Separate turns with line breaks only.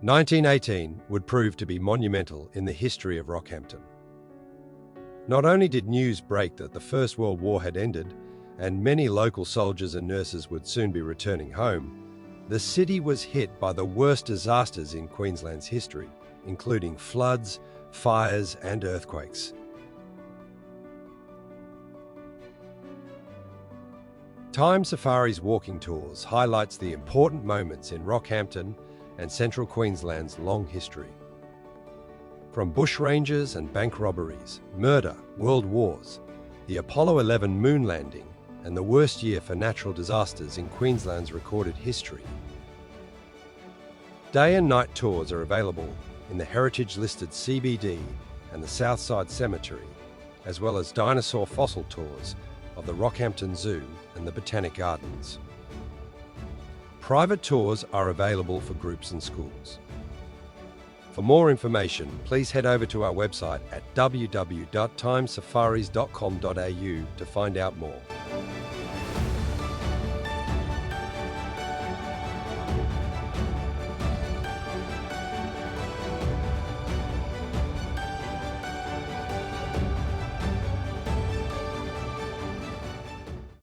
1918 would prove to be monumental in the history of Rockhampton. Not only did news break that the First World War had ended and many local soldiers and nurses would soon be returning home, the city was hit by the worst disasters in Queensland's history, including floods, fires and earthquakes. Time Safari's walking tours highlights the important moments in Rockhampton and central Queensland's long history. From bushrangers and bank robberies, murder, world wars, the Apollo 11 moon landing, and the worst year for natural disasters in Queensland's recorded history. Day and night tours are available in the heritage-listed CBD and the Southside Cemetery, as well as dinosaur fossil tours of the Rockhampton Zoo and the Botanic Gardens. Private tours are available for groups and schools. For more information, please head over to our website at www.timesafaris.com.au to find out more.